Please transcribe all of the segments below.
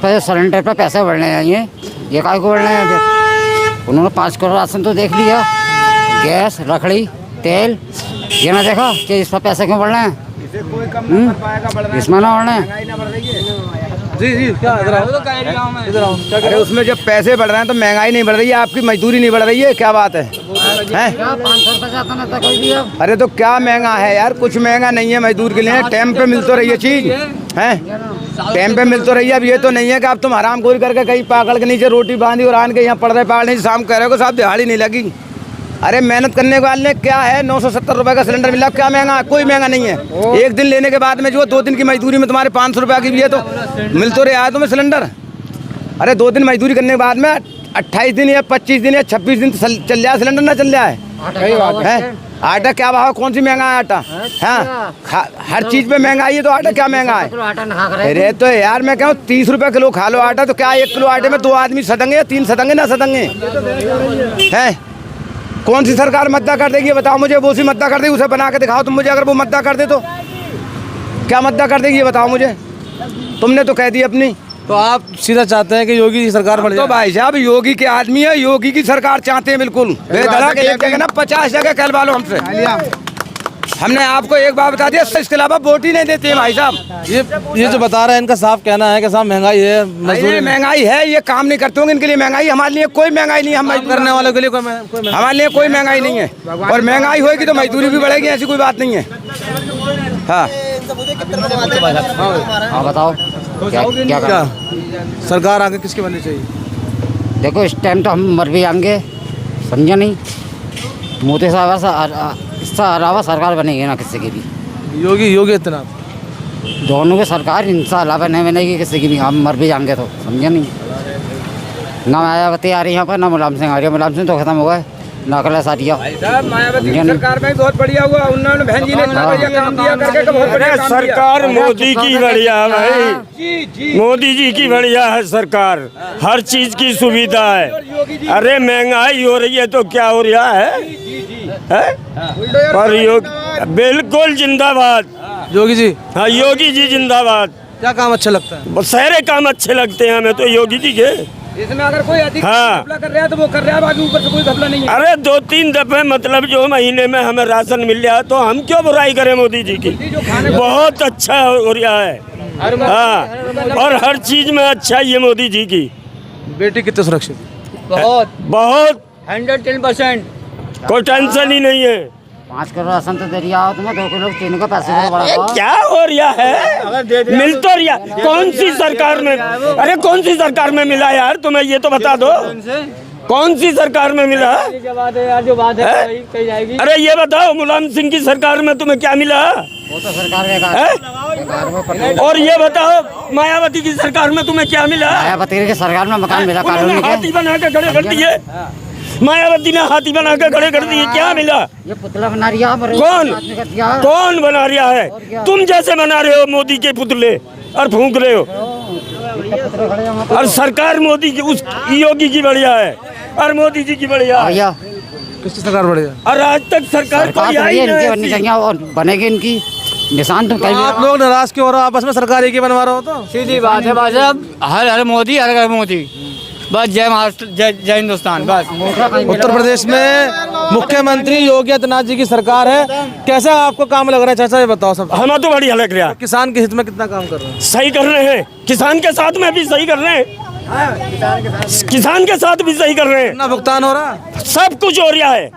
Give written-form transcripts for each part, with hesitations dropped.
पर सिलेंडर पर पैसे बढ़ रहे हैं ये काय को बढ़ रहे हैं फिर? उन्होंने 5 करोड़ राशन तो देख लिया, गैस, लकड़ी, तेल, ये ना देखा कि इस पर पैसे क्यों बढ़ रहे हैं? इसे कोई कम नहीं कर पाएगा, बढ़ रहा है। इसमें ना बढ़ रहे हैं। महंगाई ना बढ़ रही है। जी क्या इधर आओ, इधर आओ। अरे उसमें जब पैसे बढ़ रहे हैं तो महंगाई नहीं बढ़ रही है, आपकी मजदूरी नहीं बढ़ रही है, क्या बात है? हैं? 500 रुपये जाता ना था कोई भी अब। अरे तो क्या महंगा है यार? कुछ महंगा नहीं है मजदूर के लिए, टाइम पे मिल तो रही है चीज, हैं? टाइम पे मिल तो रही है। अब ये तो नहीं है कि आप तुम हराम खोरी करके कहीं पाकड़ के नीचे रोटी बांधी और आन के यहाँ पड़ रहे पाड़ नहीं, शाम कह रहे हो साहब दिहाड़ी नहीं लगी। अरे मेहनत करने वाले क्या है, 970 रुपए का सिलेंडर मिला, क्या महंगा? कोई महंगा नहीं है। एक दिन लेने के बाद में जो 2 दिन की मजदूरी में तुम्हारे 500 रुपया की भी है तो मिल तो रहा है तुम्हें सिलेंडर। अरे 2 दिन मजदूरी करने के बाद में 28 दिन या 25 दिन या 26 दिन चल जाए सिलेंडर, ना चल जाए। सही बात है। आटा क्या भाव, कौन सी महंगा है आटा? हाँ, हर चीज पे महंगाई है तो आटा क्या महंगा है? आटा ना खा रहे। अरे तो यार मैं कहूँ 30 रुपए किलो खा लो आटा, तो क्या 1 किलो आटे में 2 आदमी सटेंगे या 3 सटेंगे ना सटेंगे? हैं? कौन सी सरकार मद्दा कर देगी बताओ मुझे? वो सी मद्दा कर देगी, उसे बना के दिखाओ तुम मुझे, अगर वो मद्दा कर दे तो क्या मद्दा कर देगी ये बताओ मुझे? तुमने तो कह दी अपनी। तो आप सीधा चाहते हैं कि योगी की सरकार बढ़ तो जाए? भाई साहब योगी के आदमी है, योगी की सरकार चाहते हैं बिल्कुल बेधड़क। एक जगह ना 50 जगह कहलवा लो हमसे। हमने आपको एक बात बता दिया, इसके अलावा वोट ही नहीं देते हैं भाई साहब। ये जो बता रहे हैं इनका साफ कहना है कि साहब महंगाई है, मजदूरी महंगाई है, ये काम नहीं करते होंगे इनके लिए महंगाई। हमारे लिए कोई महंगाई नहीं, हम काम करने वालों के लिए हमारे लिए कोई महंगाई नहीं है। और महंगाई होगी तो मजदूरी भी बढ़ेगी, ऐसी कोई बात नहीं है। हाँ हाँ बताओ क्या सरकार आगे किसकी बननी चाहिए? देखो इस टाइम तो हम मर भी जाएंगे, समझे नहीं? मोदी साहब इससे अलावा सरकार बनेगी ना किसी की भी। योगी इतना दोनों की सरकार इनसे अलावा नहीं बनेगी किसी की भी, हम मर भी जाएंगे तो, समझे नहीं? ना मायावती आ रही यहाँ पर, ना मुलायम सिंह आ रही है। मुलायम सिंह तो खत्म हो गए, ना अखिलेश आ रहा। मायावती की सरकार में बहुत बढ़िया हुआ, उन्होंने बहन जी ने इतना बढ़िया काम दिया करके बहुत बढ़िया काम दिया। सरकार मोदी की बढ़िया है भाई, मोदी जी की बढ़िया है सरकार, हर चीज की सुविधा है। अरे महंगाई हो रही है तो क्या हो रहा है? पर योगी बिल्कुल जिंदाबाद, योगी जी। हाँ योगी जी जिंदाबाद। क्या काम अच्छा लगता है? सारे काम अच्छे लगते हैं हमें तो योगी जी के। इसमें अगर कोई अधिक हाँ। घपला कर रहा है तो वो कर रहा है, बाकी ऊपर से कोई घपला नहीं है। अरे 2-3 दफे मतलब जो महीने में हमें राशन मिल रहा है तो हम क्यों बुराई करें मोदी जी की? बहुत अच्छा हो रहा है। हाँ, और हर चीज में अच्छा ये मोदी जी की। बेटी कितने सुरक्षित? बहुत 110%। कोई टेंशन ही नहीं है। 5 करोड़ राशन तो दे दिया हो तुम्हें, 2 किलो चीनी का पैसे को बढ़ा दो। क्या हो रहा है? मिल तो रहा, कौन सी सरकार में? अरे कौन सी सरकार में मिला यार, तुम्हें ये तो बता दो, कौन सी सरकार में मिला? जो बात है कही जाएगी। अरे ये बताओ मुलायम सिंह की सरकार में तुम्हें क्या मिला? वो तो सरकार बेकार। और ये बताओ मायावती की सरकार में तुम्हें क्या मिला? मायावती की सरकार में मकान मिला कॉलोनी के। हाथी बना के खड़े कर दिए, मायावती ने हाथी बना के खड़े कर दिए, क्या मिला? ये पुतला बना रही है। कौन बना रहा है? तुम जैसे बना रहे हो मोदी के पुतले और फूंक रहे हो। और सरकार मोदी की, उस योगी की बढ़िया है और मोदी जी की बढ़िया है। किसकी सरकार बढ़िया? और आज तक सरकार कोई आई इनकी बननी चाहिए और बनेगी इनकी। निशान तो कहीं आप लोग नाराज क्यों हो रहे हो? आपस में सरकार एक ही बनवा रहे हो तो सीधी बात है भाई साहब, हर मोदी हर मोदी, बस जय महाराष्ट्र, जय हिंदुस्तान, बस। उत्तर प्रदेश में मुख्यमंत्री योगी आदित्यनाथ जी की सरकार है, कैसा आपको काम लग रहा है चाचा, ये बताओ सब। हमें तो बढ़िया लग रहा है। किसान के हित में कितना काम कर रहे हैं? सही कर रहे हैं, किसान के साथ में भी सही कर रहे हैं, किसान के साथ भी सही कर रहे हैं। कितना भुगतान हो रहा है? सब कुछ हो रहा है,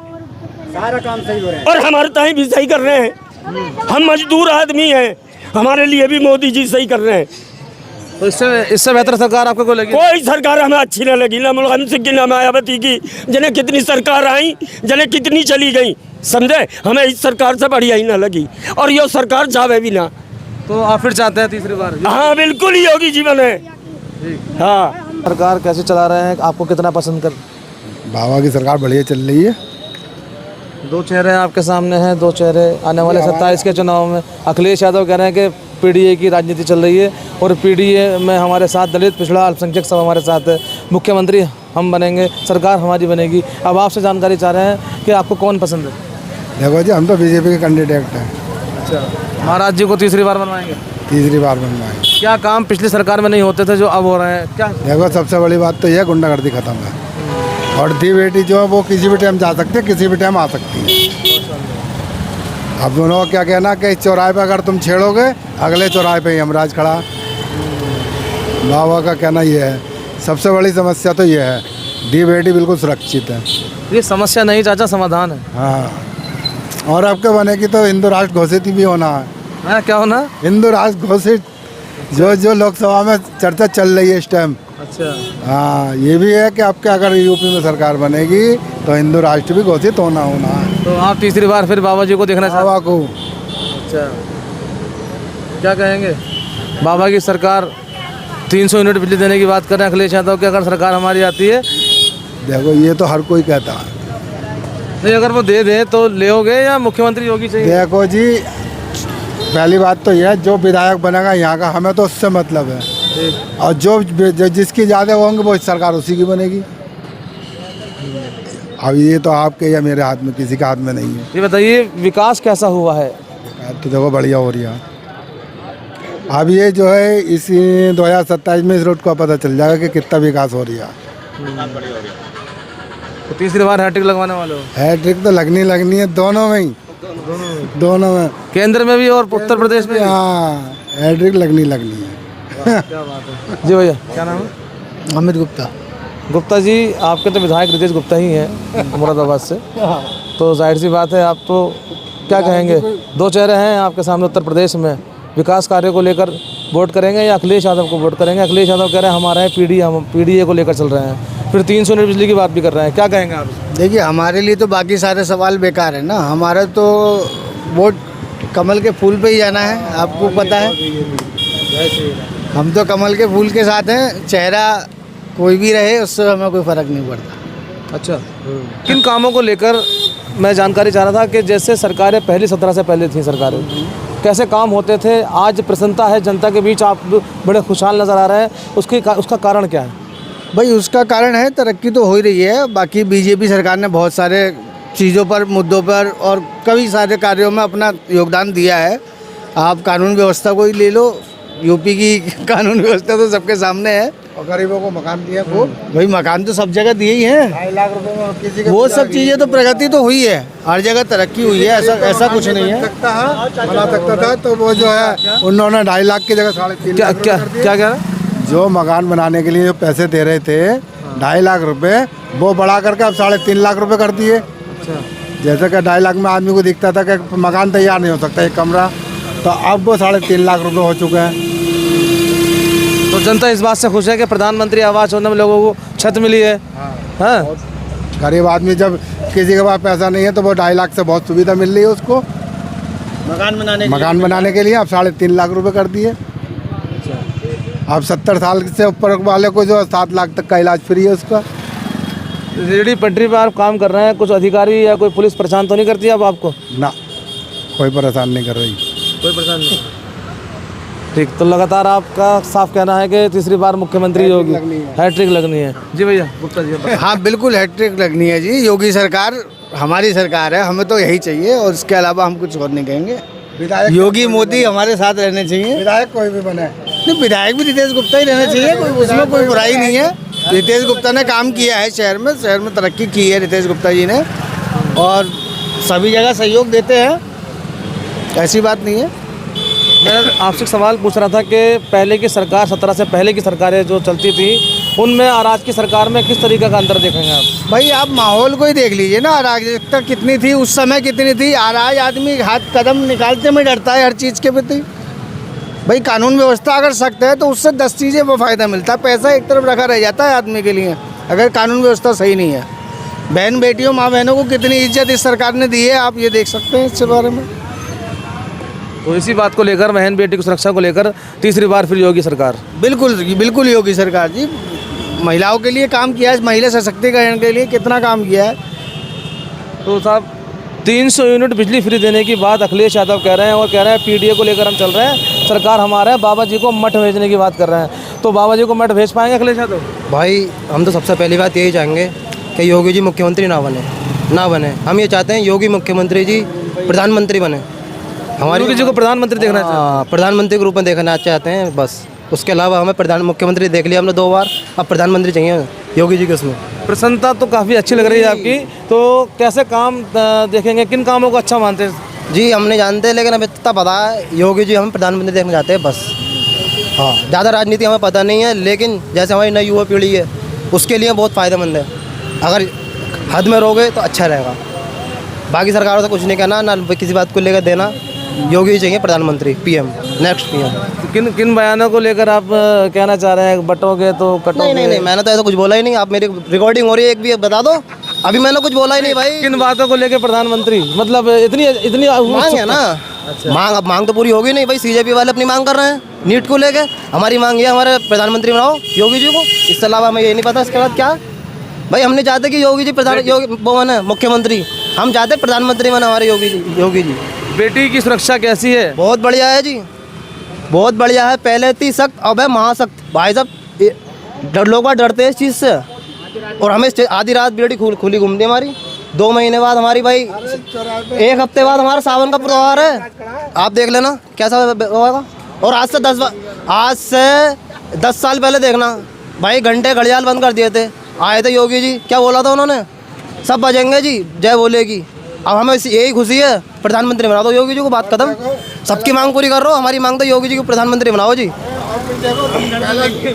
सारा काम सही हो रहा है। और हमारे ताई भी सही कर रहे हैं। हम मजदूर आदमी हैं, हमारे लिए भी मोदी जी सही कर रहे हैं। तो इससे बेहतर सरकार आपको कोई लगी? कोई सरकार हमें अच्छी न लगी, ना मुलायम सिंह की, ना मायावती की। जिन्हें कितनी सरकार आई, जिन्हें कितनी चली गई, समझे? हमें इस सरकार से बढ़िया ही ना लगी, और ये सरकार जावे भी ना। तो आप फिर चाहते हैं तीसरी बार? हाँ बिल्कुल ही योगी जीवन है। हाँ, सरकार कैसे चला रहे हैं, आपको कितना पसंद कर? बाबा की सरकार बढ़िया चल रही है। 2 चेहरे आपके सामने हैं, 2 चेहरे आने वाले 27 के चुनाव में। अखिलेश यादव कह रहे हैं कि पीडीए की राजनीति चल रही है और पीडीए में हमारे साथ दलित, पिछड़ा, अल्पसंख्यक सब हमारे साथ है, मुख्यमंत्री हम बनेंगे, सरकार हमारी बनेगी। अब आपसे जानकारी चाह रहे हैं कि आपको कौन पसंद है? देखो जी, हम तो बीजेपी के कैंडिडेट हैं। अच्छा, महाराज जी को तीसरी बार बनवाएंगे? तीसरी बार बनवाएंगे। क्या काम पिछली सरकार में नहीं होते थे जो अब हो रहे हैं? क्या देखो सबसे बड़ी बात तो यह गुंडागर्दी खत्म है, और दी बेटी जो है वो किसी भी टाइम जा सकती है, किसी भी टाइम आ सकती है। अब दोनों का क्या कहना कि इस चौराहे पे अगर तुम छेड़ोगे अगले चौराहे पे ही यमराज खड़ा। बाबा का कहना ये है, सबसे बड़ी समस्या तो ये है, दी बेटी बिल्कुल सुरक्षित है। ये समस्या नहीं चाचा, समाधान है। हाँ, और आपके बनेगी तो हिंदू राष्ट्र घोषित भी होना है। हाँ, क्या होना? हिंदू राष्ट्र घोषित जो लोकसभा में चर्चा चल रही है इस टाइम। अच्छा, हाँ, ये भी है कि आपके अगर यूपी में सरकार बनेगी तो हिंदू राष्ट्र भी घोषित होना है। तो आप तीसरी बार फिर बाबा जी को देखना चाहते बाबा को हैं? अच्छा, क्या कहेंगे? बाबा की सरकार 300 यूनिट बिजली देने की बात कर रहे हैं अखिलेश यादव की, अगर सरकार हमारी आती है। देखो ये तो हर कोई कहता है। नहीं, अगर वो दे दें तो लेओगे या मुख्यमंत्री योगी चाहिए? देखो जी, पहली बात तो यह है, जो विधायक बनेगा यहाँ का हमें तो उससे मतलब है, और जो जिसकी ज़्यादा होंगे वो सरकार उसी की बनेगी। अब ये तो आपके या मेरे हाथ में, किसी के हाथ में नहीं है। ये बताइए विकास कैसा हुआ है? तो देखो बढ़िया हो रही है। अब ये जो है इसी 2027 में इस रोड का पता चल जाएगा कि कितना विकास हो रही है। तो तीसरी बार हैट्रिक लगवाने वाले हो? हैट्रिक तो लगनी है, दोनों में ही, दोनों में, केंद्र में भी और उत्तर प्रदेश में भी? हाँ, हैट्रिक लगनी है। क्या बात है जी। भैया क्या नाम है? अमित गुप्ता। गुप्ता जी, आपके तो विधायक रितेश गुप्ता ही हैं मुरादाबाद से, तो जाहिर सी बात है आप तो क्या कहेंगे, दो चेहरे हैं आपके सामने उत्तर प्रदेश में, विकास कार्य को लेकर वोट करेंगे या अखिलेश यादव को वोट करेंगे? अखिलेश यादव कह रहे हैं हमारा है हम पीडीए को लेकर चल रहे हैं, फिर 300 यूनिट बिजली की बात भी कर रहे हैं, क्या कहेंगे आप? देखिए, हमारे लिए तो बाकी सारे सवाल बेकार है ना, हमारा तो वोट कमल के फूल पे ही जाना है, आपको पता है। हम तो कमल के फूल के साथ हैं, चेहरा कोई भी रहे उससे हमें कोई फ़र्क नहीं पड़ता। अच्छा, किन कामों को लेकर मैं जानकारी चाह रहा था कि जैसे सरकारें पहली 17 से पहले थी सरकारें, कैसे काम होते थे, आज प्रसन्नता है जनता के बीच, आप बड़े खुशहाल नज़र आ रहे हैं, उसका कारण क्या है? भाई उसका कारण है तरक्की तो हो ही रही है, बाकी बीजेपी सरकार ने बहुत सारे चीज़ों पर, मुद्दों पर और कई सारे कार्यों में अपना योगदान दिया है। आप कानून व्यवस्था को ही ले लो, यूपी की कानून व्यवस्था तो सबके सामने है। और गरीबों को मकान दिया खूब, भाई मकान तो सब जगह दिए ही हैं, 2.5 लाख रुपए में किसी के वो सब चीज़ें तो प्रगति तो हुई है, हर जगह तरक्की हुई है, ऐसा कुछ नहीं है। बना सकता था तो वो जो है उन्होंने 2.5 लाख की जगह 3.5 क्या लाख क्या क्या कह रहे हैं? जो मकान बनाने के लिए जो पैसे दे रहे थे 2.5 लाख रुपए, वो बढ़ा करके अब 3.5 लाख रुपए कर दिए। जैसे कि 2.5 लाख में आदमी को दिखता था कि मकान तैयार नहीं हो सकता एक कमरा, तो अब वो 3.5 लाख रुपए हो चुके हैं। तो जनता इस बात से खुश है कि प्रधानमंत्री आवास योजना में लोगों को छत मिली है। हाँ, गरीब आदमी जब किसी के पास पैसा नहीं है तो वो 2.5 लाख से बहुत सुविधा मिल रही है उसको मकान बनाने के लिए। अब 3.5 लाख रुपए कर दिए। अब 70 साल से ऊपर वाले को जो 7 लाख तक का इलाज फ्री है उसका। रेहड़ी पटरी पर आप काम कर रहे हैं, कुछ अधिकारी या कोई पुलिस परेशान तो नहीं करती अब आपको? ना, कोई परेशान नहीं कर रही, कोई परेशान नहीं। ठीक, तो लगातार आपका साफ कहना है कि तीसरी बार मुख्यमंत्री होगी, हैट्रिक लगनी है। जी भैया गुप्ता जी। हाँ बिल्कुल हैट्रिक लगनी है जी, योगी सरकार हमारी सरकार है, हमें तो यही चाहिए और इसके अलावा हम कुछ और नहीं कहेंगे। विधायक योगी मोदी हमारे साथ रहने चाहिए। विधायक कोई भी बने, नहीं, विधायक भी रितेश गुप्ता ही रहना चाहिए, कोई उसमें कोई बुराई नहीं है। रितेश गुप्ता ने काम किया है शहर में तरक्की की है रितेश गुप्ता जी ने, और सभी जगह सहयोग देते हैं, ऐसी बात नहीं है। मैं आपसे एक सवाल पूछ रहा था कि पहले की सरकार, 17 से पहले की सरकारें जो चलती थी, उनमें और आज की सरकार में किस तरीके का अंतर देखेंगे आप? भाई आप माहौल को ही देख लीजिए ना, अराजकता कितनी थी उस समय, कितनी थी। आज आदमी हाथ कदम निकालते में डरता है हर चीज़ के प्रति। भाई कानून व्यवस्था अगर सख्त है तो उससे 10 चीज़ें वो फ़ायदा मिलता है, पैसा एक तरफ रखा रह जाता है आदमी के लिए अगर कानून व्यवस्था सही नहीं है। बहन बेटियों, माँ बहनों को कितनी इज्जत इस सरकार ने दी है, आप ये देख सकते हैं इसके बारे में। तो इसी बात को लेकर, बहन बेटी की सुरक्षा को लेकर तीसरी बार फिर योगी सरकार? बिल्कुल योगी सरकार जी, महिलाओं के लिए काम किया है, महिला सशक्तिकरण के लिए कितना काम किया है। तो साहब 300 यूनिट बिजली फ्री देने की बात अखिलेश यादव कह रहे हैं और कह रहे हैं पीडीए को लेकर हम चल रहे हैं, सरकार हमारा है, बाबा जी को मठ भेजने की बात कर रहे हैं। तो बाबा जी को मठ भेज पाएंगे अखिलेश यादव? भाई हम तो सबसे पहली बात यही चाहेंगे कि योगी जी मुख्यमंत्री ना बने। हम ये चाहते हैं योगी मुख्यमंत्री जी प्रधानमंत्री बने। योगी जी को प्रधानमंत्री देखना चाहिए, प्रधानमंत्री के रूप में देखना चाहते हैं बस। उसके अलावा हमें मुख्यमंत्री देख लिया हमने 2 बार, अब प्रधानमंत्री चाहिए योगी जी के उसमें। प्रसन्नता तो काफ़ी अच्छी लग रही है आपकी, तो कैसे काम देखेंगे, किन कामों को अच्छा मानते हैं? जी हम नहीं जानते, लेकिन हमें इतना पता है योगी जी हम प्रधानमंत्री देखना चाहते हैं बस। हाँ, ज़्यादा राजनीति हमें पता नहीं है, लेकिन जैसे हमारी नई युवा पीढ़ी है उसके लिए बहुत फ़ायदेमंद है। अगर हद में रहोगे तो अच्छा रहेगा। बाकी सरकारों से कुछ नहीं कहना, ना किसी बात को लेकर देना। योगी जी चाहिए प्रधानमंत्री, पीएम, नेक्स्ट पीएम। तो किन किन बयानों को लेकर आप कहना चाह रहे हैं, बटोगे तो कटोगे? नहीं, मैंने तो ऐसा कुछ बोला ही नहीं। आप मेरी रिकॉर्डिंग हो रही है, एक भी बता दो। अभी मैंने कुछ बोला ही नहीं भाई। किन बातों को लेकर प्रधानमंत्री, मतलब इतनी मांग है ना। अच्छा। मांग तो पूरी होगी नहीं भाई। सीजेपी वाले अपनी मांग कर रहे हैं नीट को लेके। हमारी मांग ये हमारे प्रधानमंत्री बनाओ योगी जी को। इसके अलावा हमें ये नहीं पता इसके बाद क्या भाई। हमने चाहते कि योगी जी वो बने मुख्यमंत्री, हम चाहते प्रधानमंत्री बने हमारे योगी जी। बेटी की सुरक्षा कैसी है? बहुत बढ़िया है जी, बहुत बढ़िया है। पहले थी सख्त, अब है महासख्त। भाई साहब लोग डरते हैं इस चीज़ से, और हमें आधी रात बेटी खुली घूमती है हमारी। 2 महीने बाद हमारी भाई, 1 हफ्ते बाद हमारा सावन का त्योहार है। आप देख लेना कैसा होगा। और आज से 10 साल पहले देखना भाई, घंटे घड़ियाल बंद कर दिए थे। आए थे योगी जी, क्या बोला था उन्होंने? सब बजेंगे जी, जय बोलेगी। अब हमें यही खुशी है, प्रधानमंत्री बना दो योगी जी को। बात खत्म। सबकी मांग पूरी कर रहा हूँ, हमारी मांग तो योगी जी को प्रधानमंत्री बनाओ जी।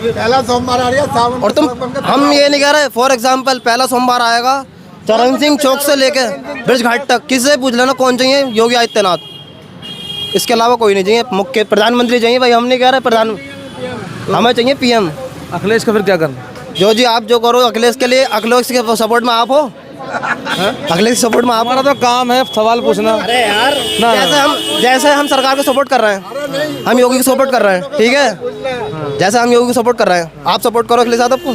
पहला सोमवार आ रही है सावन। और हम ये नहीं कह रहे, फॉर एग्जाम्पल पहला सोमवार आएगा चरण सिंह चौक से लेके ब्रिज घाट तक, किसी से पूछ लेना कौन चाहिए? योगी आदित्यनाथ। इसके अलावा कोई नहीं चाहिए। मुख्य प्रधानमंत्री चाहिए भाई। हम नहीं कह रहे हमें चाहिए पीएम। अखिलेश का फिर क्या करना? जो जी आप जो करो अखिलेश के लिए, अखिलेश के सपोर्ट में आप हो। अखिलेश सपोर्ट में आप। हमारा तो काम है सवाल पूछना। अरे यार जैसे हम सरकार को सपोर्ट कर रहे हैं, हम योगी को सपोर्ट कर रहे हैं, ठीक है? जैसे हम योगी को सपोर्ट कर रहे हैं, आप सपोर्ट करो अखिलेश यादव को।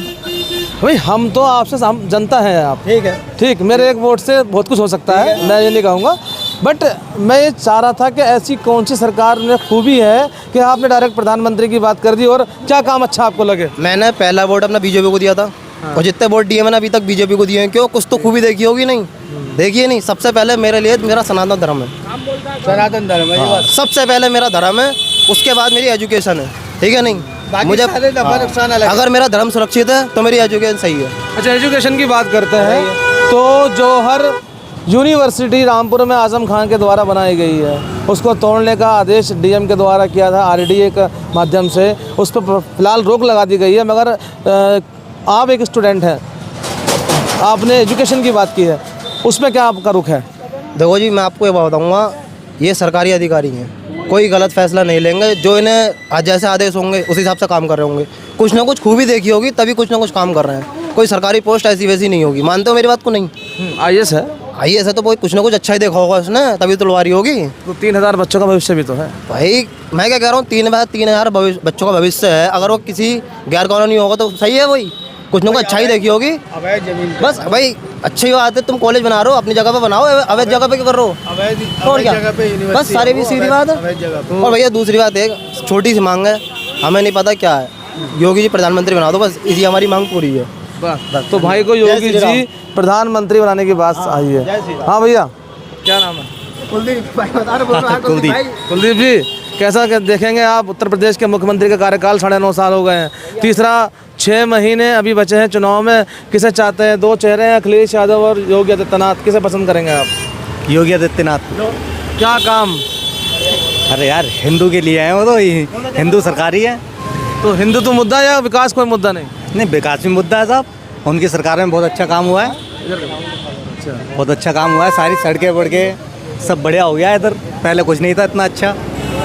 भाई हम तो आपसे जनता है आप, ठीक है, ठीक। मेरे एक वोट से बहुत कुछ हो सकता है, मैं ये नहीं कहूँगा, बट मैं ये चाह रहा था कि ऐसी कौन सी सरकार में खूबी है कि आपने डायरेक्ट प्रधानमंत्री की बात कर दी, और क्या काम अच्छा आपको लगे? मैंने पहला वोट अपना बीजेपी को दिया था। और जितने वोट दिए मैंने अभी तक बीजेपी को दिए हैं। क्यों? कुछ तो खूबी देखी होगी नहीं? देखिए नहीं। सबसे पहले मेरे लिए मेरा सनातन धर्म है। सनातन धर्म है। सबसे पहले मेरा धर्म है, उसके बाद मेरी एजुकेशन है, ठीक है? नहीं मुझे अगर मेरा धर्म सुरक्षित है तो मेरी एजुकेशन सही है। अच्छा, एजुकेशन की बात करते हैं तो जो हर यूनिवर्सिटी रामपुर में आजम खान के द्वारा बनाई गई है, उसको तोड़ने का आदेश डीएम के द्वारा किया था आरडीए के माध्यम से। उस पर फिलहाल रोक लगा दी गई है, मगर आप एक स्टूडेंट हैं, आपने एजुकेशन की बात की है, उसमें क्या आपका रुख है? देखो जी, मैं आपको ये बताऊँगा, ये सरकारी अधिकारी हैं, कोई गलत फैसला नहीं लेंगे। जो इन्हें जैसे आदेश होंगे उस हिसाब से काम कर रहे होंगे। कुछ ना कुछ खूबी देखी होगी तभी कुछ ना कुछ काम कर रहे हैं। कोई सरकारी पोस्ट ऐसी वैसी नहीं होगी। मानते हो मेरी बात को? नहीं। IAS है। IAS है तो कोई कुछ ना कुछ अच्छा ही देखा होगा उसने, तभी तलवारी होगी। तो 3000 बच्चों का भविष्य भी तो है भाई। मैं क्या कह रहा हूँ, 3000 बच्चों का भविष्य है। अगर वो किसी गैर कानूनी होगा तो सही है, वही कुछ ना कुछ अच्छा ही देखी होगी। बस भाई, अच्छी बात है। तुम कॉलेज बना रहे हो, अपनी जगह पे बनाओ। अवैध जगह पे क्यों कर रहे हो? और क्या? बस सारी भी सीधी बात है। और भैया दूसरी बात है, छोटी सी मांग है, हमें नहीं पता क्या है। योगी जी प्रधानमंत्री बना दो, बस इसी हमारी मांग पूरी है। तो भाई को योगी जी प्रधानमंत्री बनाने की बात आई है। हाँ भैया, क्या नाम है? कुलदीप जी, कैसा देखेंगे आप? उत्तर प्रदेश के मुख्यमंत्री का कार्यकाल 9.5 साल हो गए हैं, तीसरा 6 महीने अभी बचे हैं चुनाव में। किसे चाहते हैं? 2 चेहरे हैं, अखिलेश यादव और योगी आदित्यनाथ। किसे पसंद करेंगे आप? योगी आदित्यनाथ। क्या काम? अरे यार, हिंदू के लिए है वो, तो हिंदू सरकारी है। तो हिंदुत्व मुद्दा या विकास कोई मुद्दा नहीं? नहीं, विकास भी मुद्दा है साहब। उनकी सरकार में बहुत अच्छा काम हुआ है, बहुत अच्छा काम हुआ है। सारी सड़कें बढ़के सब बढ़िया हो गया है इधर। पहले कुछ नहीं था इतना अच्छा,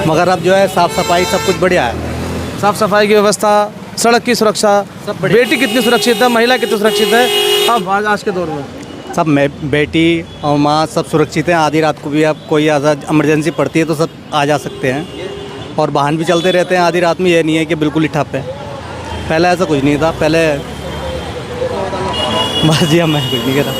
मगर अब जो है साफ़ सफाई सब कुछ बढ़िया है। साफ़ सफाई की व्यवस्था, सड़क की सुरक्षा, बेटी कितनी सुरक्षित है, महिला कितनी सुरक्षित है अब आज के दौर में? सब बेटी और माँ सब सुरक्षित हैं। आधी रात को भी अब कोई इमरजेंसी पड़ती है तो सब आ जा सकते हैं, और वाहन भी चलते रहते हैं आधी रात में। ये नहीं है कि बिल्कुल ही ठप है। पहले ऐसा कुछ नहीं था। पहले बस जी, मैं कुछ नहीं कह रहा।